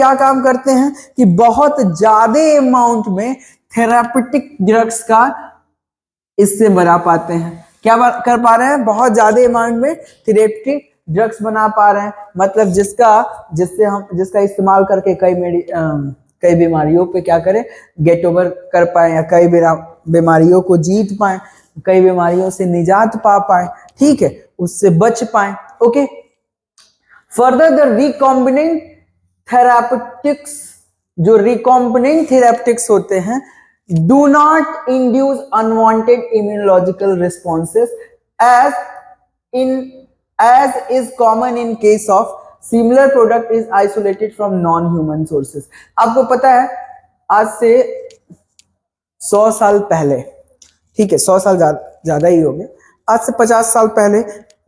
क्या काम करते हैं कि बहुत ज्यादा अमाउंट में थेरापेटिक ड्रग्स का इससे बना पाते हैं। क्या कर पा रहे हैं? बहुत ज्यादा अमाउंट में थेरेप्यूटिक ड्रग्स बना पा रहे हैं, मतलब जिसका इस्तेमाल करके कई बीमारियों पे क्या करें, गेट ओवर कर पाए, या कई बीमारियों को जीत पाए, कई बीमारियों से निजात पा पाए, ठीक है, उससे बच पाए। Okay, further the recombinant therapeutics, जो रिकॉम्बिनेंट थेरापेटिक्स होते हैं, do not induce unwanted immunological responses as is common in case of similar product is isolated from non-human sources। आपको पता है आज से 100 साल पहले, ठीक है, 100 साल ज्यादा ही हो गए, आज से 50 साल पहले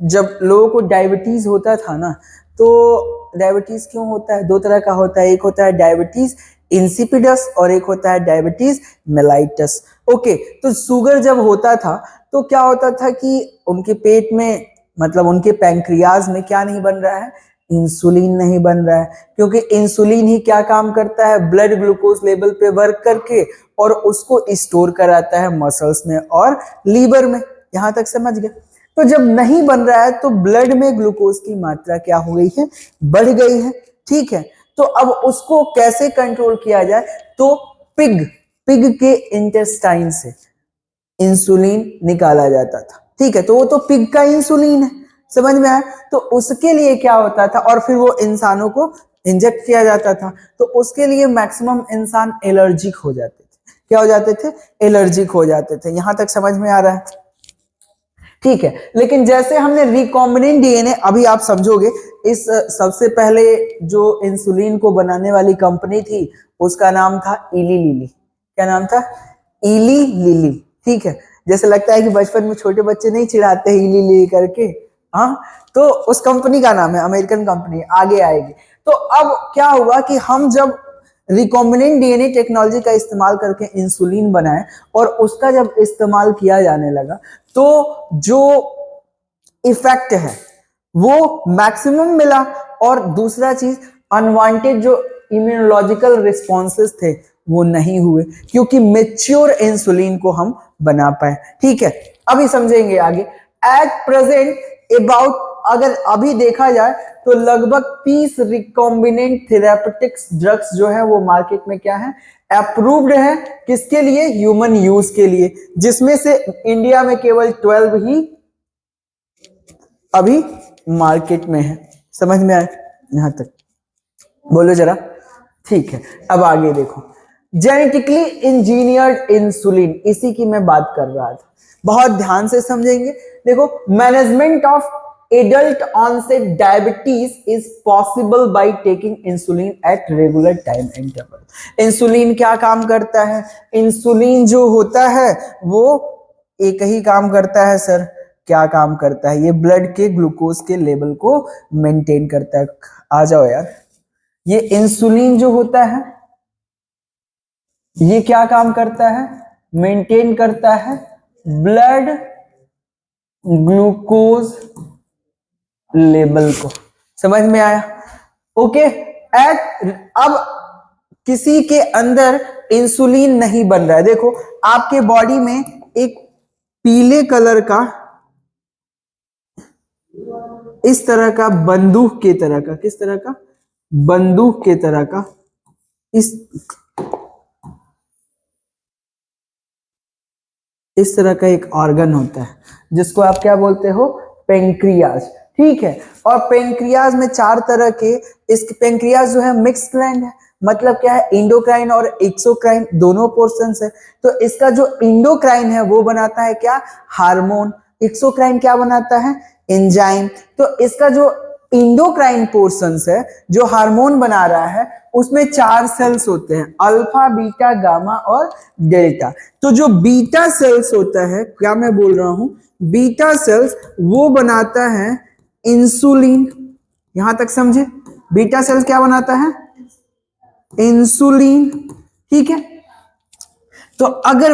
जब लोगों को डायबिटीज होता था ना, तो डायबिटीज क्यों होता है? दो तरह का होता है, एक होता है डायबिटीज इंसिपिडस और एक होता है डायबिटीज मेलाइटस। ओके, तो शुगर जब होता था तो क्या होता था कि उनके पेट में, मतलब उनके पैंक्रियाज में क्या नहीं बन रहा है? इंसुलिन नहीं बन रहा है, क्योंकि इंसुलिन ही क्या काम करता है? ब्लड ग्लूकोज लेवल पे वर्क करके और उसको स्टोर कराता है मसल्स में और लीवर में। यहां तक समझ गए? तो जब नहीं बन रहा है तो ब्लड में ग्लूकोज की मात्रा क्या हो गई है? बढ़ गई है, ठीक है। तो अब उसको कैसे कंट्रोल किया जाए? तो पिग के इंटेस्टाइन से इंसुलिन निकाला जाता था, ठीक है, तो वो तो पिग का इंसुलिन है, समझ में आया? तो उसके लिए क्या होता था, और फिर वो इंसानों को इंजेक्ट किया जाता था, तो उसके लिए मैक्सिमम इंसान एलर्जिक हो जाते थे। क्या हो जाते थे? एलर्जिक हो जाते थे। यहां तक समझ में आ रहा है? ठीक है, लेकिन जैसे हमने रिकॉम्बिनेंट डीएनए, अभी आप समझोगे, इस सबसे पहले जो इंसुलिन को बनाने वाली कंपनी थी उसका नाम था इली लिली। क्या नाम था? इली लिली, ठीक है। जैसे लगता है कि बचपन में छोटे बच्चे नहीं चिढ़ाते हैं इली लिली करके, हाँ, तो उस कंपनी का नाम है, अमेरिकन कंपनी, आगे आएगी। तो अब क्या हुआ कि हम जब रिकॉम्बिनेंट डीएनए टेक्नोलॉजी का इस्तेमाल करके इंसुलिन बनाए और उसका जब इस्तेमाल किया जाने लगा, तो जो इफेक्ट है वो मैक्सिमम मिला, और दूसरा चीज अनवांटेड जो इम्यूनोलॉजिकल रिस्पॉन्सेस थे वो नहीं हुए, क्योंकि मेच्योर इंसुलिन को हम बना पाए, ठीक है। अभी समझेंगे आगे। एट प्रेजेंट अबाउट, अगर अभी देखा जाए तो लगभग 30 रिकॉम्बिनेंट थेरापेटिक्स ड्रग्स जो है वो मार्केट में क्या है? अप्रूव्ड है। किसके लिए? ह्यूमन यूज के लिए, जिसमें से इंडिया में केवल 12 ही अभी मार्केट में है। समझ में आया यहां तक? बोलो जरा, ठीक है। अब आगे देखो, जेनेटिकली इंजीनियर्ड इंसुलिन, इसी की मैं बात कर रहा था, बहुत ध्यान से समझेंगे। देखो, management of adult onset diabetes is possible by taking insulin at regular time interval. Insulin क्या काम करता है? इंसुलिन जो होता है वो एक ही काम करता है सर। क्या काम करता है? ये ब्लड के ग्लूकोज के लेवल को मेंटेन करता है। आ जाओ यार, ये इंसुलिन जो होता है ये क्या काम करता है? मेंटेन करता है ब्लड ग्लूकोज लेवल को। समझ में आया? ओके। अब किसी के अंदर इंसुलिन नहीं बन रहा है, देखो आपके बॉडी में एक पीले कलर का, इस तरह का बंदूक के तरह का, किस तरह का? बंदूक के तरह का, इस तरह का एक ऑर्गन होता है जिसको आप क्या बोलते हो? पेंक्रियाज, ठीक है। और पेंक्रियाज में 4 तरह के, इस पेंक्रियाज जो है मिक्स ग्लैंड है, मतलब क्या है? इंडोक्राइन और एक्सोक्राइन दोनों पोर्शंस है। तो इसका जो इंडोक्राइन है वो बनाता है क्या? हार्मोन। एक्सोक्राइन क्या बनाता है? एंजाइम। तो इसका जो इंडोक्राइन पोर्शंस है, जो हार्मोन बना रहा है, उसमें 4 सेल्स होते हैं, अल्फा, बीटा, गामा और डेल्टा। तो जो बीटा सेल्स होता है, क्या मैं बोल रहा हूं? बीटा सेल्स वो बनाता है इंसुलिन। यहां तक समझे? बीटा सेल्स क्या बनाता है? इंसुलिन, ठीक है। तो अगर